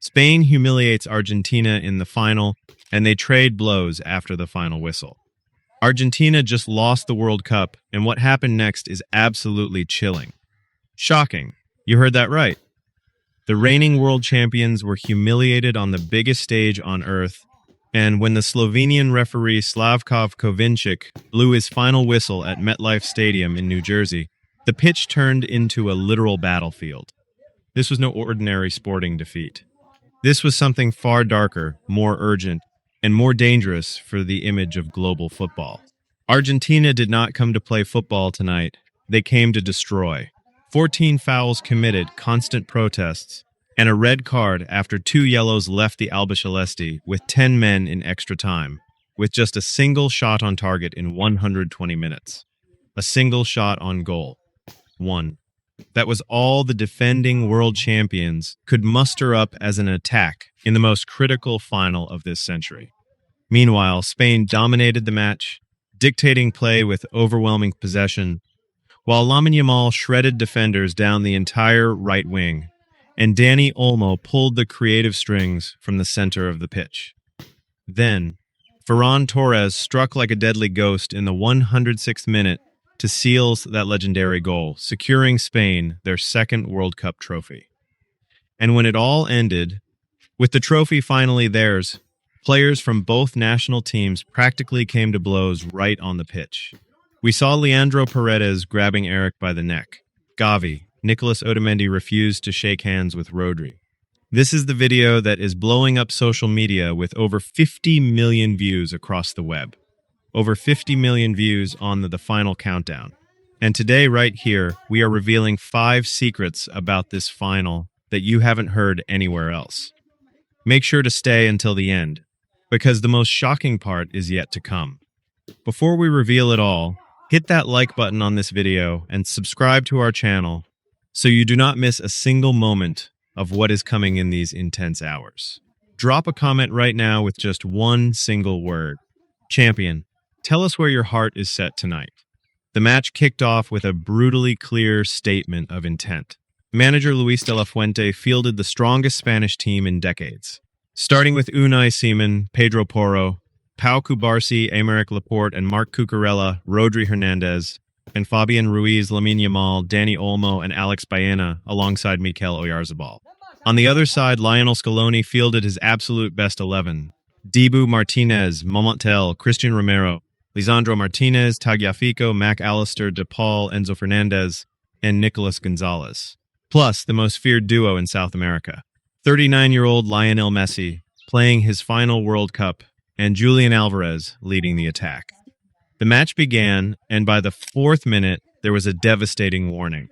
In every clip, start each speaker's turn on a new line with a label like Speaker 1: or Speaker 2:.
Speaker 1: Spain humiliates Argentina in the final, and they trade blows after the final whistle. Argentina just lost the World Cup, and what happened next is absolutely chilling. Shocking. You heard that right. The reigning world champions were humiliated on the biggest stage on earth, and when the Slovenian referee Slavko Kovinčić blew his final whistle at MetLife Stadium in New Jersey, the pitch turned into a literal battlefield. This was no ordinary sporting defeat. This was something far darker, more urgent, and more dangerous for the image of global football. Argentina did not come to play football tonight. They came to destroy. 14 fouls committed, constant protests, and a red card after 2 yellows left the Albiceleste with 10 men in extra time, with just a single shot on target in 120 minutes. A single shot on goal. 1. That was all the defending world champions could muster up as an attack in the most critical final of this century. Meanwhile, Spain dominated the match, dictating play with overwhelming possession, while Lamine Yamal shredded defenders down the entire right wing, and Dani Olmo pulled the creative strings from the center of the pitch. Then, Ferran Torres struck like a deadly ghost in the 106th minute to seal that legendary goal, securing Spain their second World Cup trophy. And when it all ended, with the trophy finally theirs, players from both national teams practically came to blows right on the pitch. We saw Leandro Paredes grabbing Eric by the neck. Gavi, Nicolas Otamendi refused to shake hands with Rodri. This is the video that is blowing up social media with over 50 million views across the web. Over 50 million views on the final countdown. And today, right here, we are revealing 5 secrets about this final that you haven't heard anywhere else. Make sure to stay until the end, because the most shocking part is yet to come. Before we reveal it all, hit that like button on this video and subscribe to our channel so you do not miss a single moment of what is coming in these intense hours. Drop a comment right now with just one single word. Champion, tell us where your heart is set tonight. The match kicked off with a brutally clear statement of intent. Manager Luis de la Fuente fielded the strongest Spanish team in decades. Starting with Unai Simon, Pedro Porro, Pau Cubarsí, Aymeric Laporte, and Marc Cucurella, Rodri Hernandez, and Fabian Ruiz, Lamine Yamal, Dani Olmo, and Alex Baena, alongside Mikel Oyarzabal. On the other side, Lionel Scaloni fielded his absolute best 11. Dibu Martinez, Momontel, Christian Romero, Lisandro Martinez, Tagliafico, Mac Allister, De Paul, Enzo Fernandez, and Nicolas Gonzalez. Plus, the most feared duo in South America. 39-year-old Lionel Messi, playing his final World Cup, and Julian Alvarez leading the attack. The match began, and by the 4th minute, there was a devastating warning.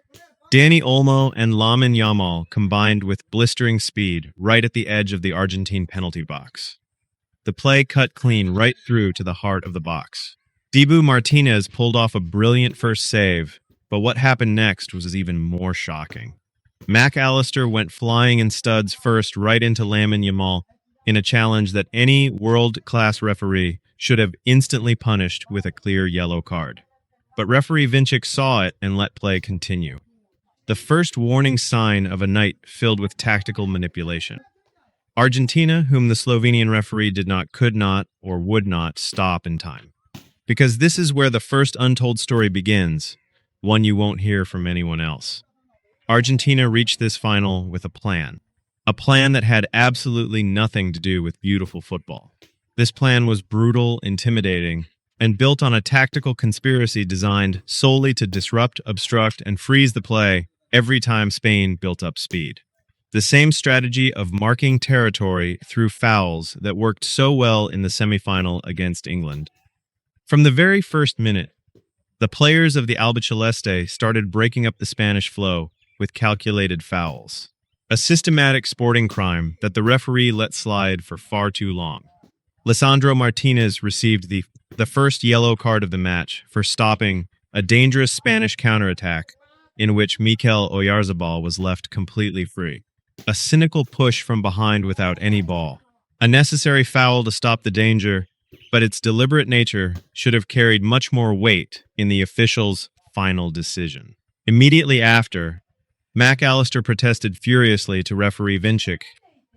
Speaker 1: Dani Olmo and Lamine Yamal combined with blistering speed right at the edge of the Argentine penalty box. The play cut clean right through to the heart of the box. Dibu Martinez pulled off a brilliant first save, but what happened next was even more shocking. Mac Allister went flying in studs first right into Lamine Yamal in a challenge that any world-class referee should have instantly punished with a clear yellow card. But referee Vinčić saw it and let play continue. The first warning sign of a night filled with tactical manipulation. Argentina, whom the Slovenian referee could not, or would not stop in time. Because this is where the first untold story begins, one you won't hear from anyone else. Argentina reached this final with a plan that had absolutely nothing to do with beautiful football. This plan was brutal, intimidating, and built on a tactical conspiracy designed solely to disrupt, obstruct, and freeze the play every time Spain built up speed. The same strategy of marking territory through fouls that worked so well in the semifinal against England. From the very first minute, the players of the Albiceleste started breaking up the Spanish flow with calculated fouls. A systematic sporting crime that the referee let slide for far too long. Lisandro Martinez received the first yellow card of the match for stopping a dangerous Spanish counterattack in which Mikel Oyarzabal was left completely free. A cynical push from behind without any ball. A necessary foul to stop the danger, but its deliberate nature should have carried much more weight in the official's final decision. Immediately after, Mac Allister protested furiously to referee Vinčić,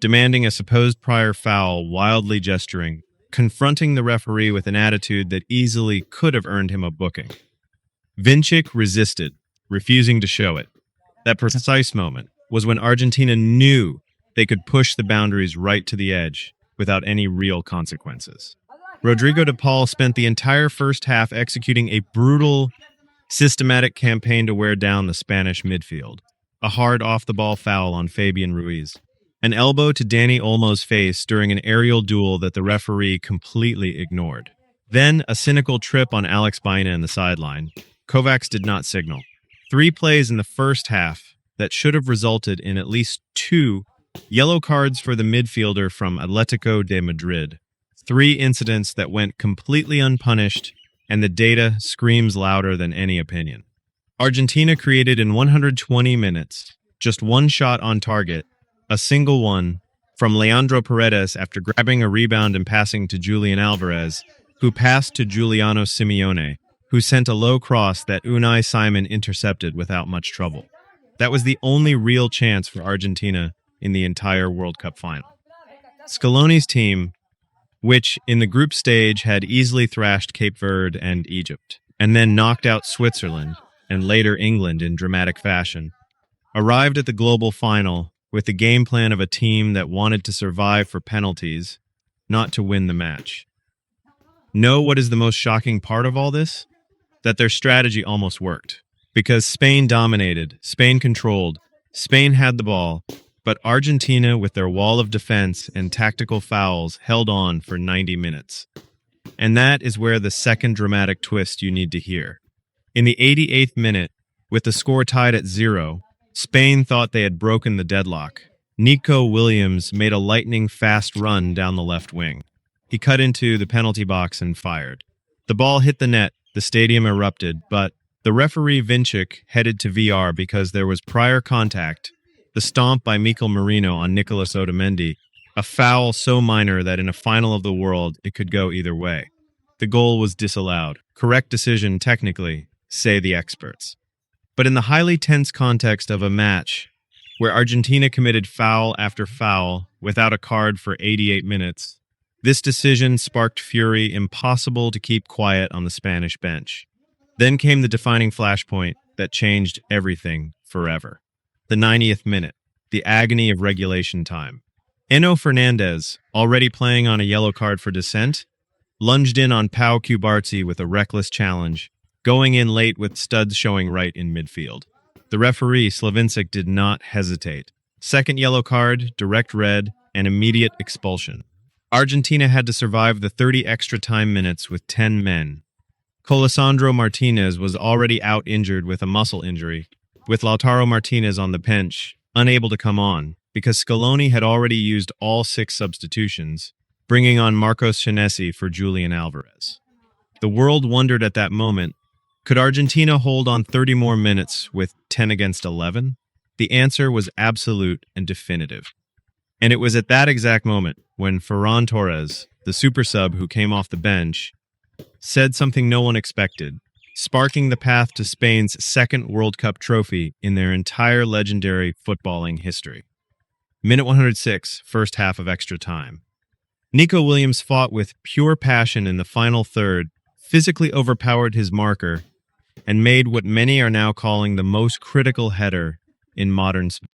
Speaker 1: demanding a supposed prior foul, wildly gesturing, confronting the referee with an attitude that easily could have earned him a booking. Vincic resisted, refusing to show it. That precise moment was when Argentina knew they could push the boundaries right to the edge without any real consequences. Rodrigo de Paul spent the entire first half executing a brutal, systematic campaign to wear down the Spanish midfield. A hard off-the-ball foul on Fabian Ruiz. An elbow to Dani Olmo's face during an aerial duel that the referee completely ignored. Then a cynical trip on Alex Baena in the sideline. Kovacs did not signal. 3 plays in the first half that should have resulted in at least 2 yellow cards for the midfielder from Atletico de Madrid. 3 incidents that went completely unpunished, and the data screams louder than any opinion. Argentina created in 120 minutes, just 1 shot on target, a single one, from Leandro Paredes after grabbing a rebound and passing to Julian Alvarez, who passed to Giuliano Simeone, who sent a low cross that Unai Simon intercepted without much trouble. That was the only real chance for Argentina in the entire World Cup final. Scaloni's team, which in the group stage had easily thrashed Cape Verde and Egypt, and then knocked out Switzerland and later England in dramatic fashion, arrived at the global final with the game plan of a team that wanted to survive for penalties, not to win the match. Know what is the most shocking part of all this? That their strategy almost worked. Because Spain dominated, Spain controlled, Spain had the ball, but Argentina, with their wall of defense and tactical fouls, held on for 90 minutes. And that is where the second dramatic twist you need to hear. In the 88th minute, with the score tied at 0, Spain thought they had broken the deadlock. Nico Williams made a lightning-fast run down the left wing. He cut into the penalty box and fired. The ball hit the net, the stadium erupted, but the referee Vincic headed to VR because there was prior contact, the stomp by Mikel Merino on Nicolas Otamendi, a foul so minor that in a final of the world it could go either way. The goal was disallowed. Correct decision technically, say the experts. But in the highly tense context of a match where Argentina committed foul after foul without a card for 88 minutes, this decision sparked fury impossible to keep quiet on the Spanish bench. Then came the defining flashpoint that changed everything forever. The 90th minute, the agony of regulation time. Enzo Fernandez, already playing on a yellow card for dissent, lunged in on Pau Cubarsí with a reckless challenge, going in late with studs showing right in midfield. The referee, Slavincic, did not hesitate. Second yellow card, direct red, and immediate expulsion. Argentina had to survive the 30 extra time minutes with 10 men. Colasandro Martinez was already out injured with a muscle injury, with Lautaro Martinez on the bench, unable to come on, because Scaloni had already used all 6 substitutions, bringing on Marcos Senesi for Julian Alvarez. The world wondered at that moment, could Argentina hold on 30 more minutes with 10 against 11? The answer was absolute and definitive. And it was at that exact moment when Ferran Torres, the super sub who came off the bench, said something no one expected, sparking the path to Spain's 2nd World Cup trophy in their entire legendary footballing history. Minute 106, first half of extra time. Nico Williams fought with pure passion in the final third, physically overpowered his marker, and made what many are now calling the most critical header in modern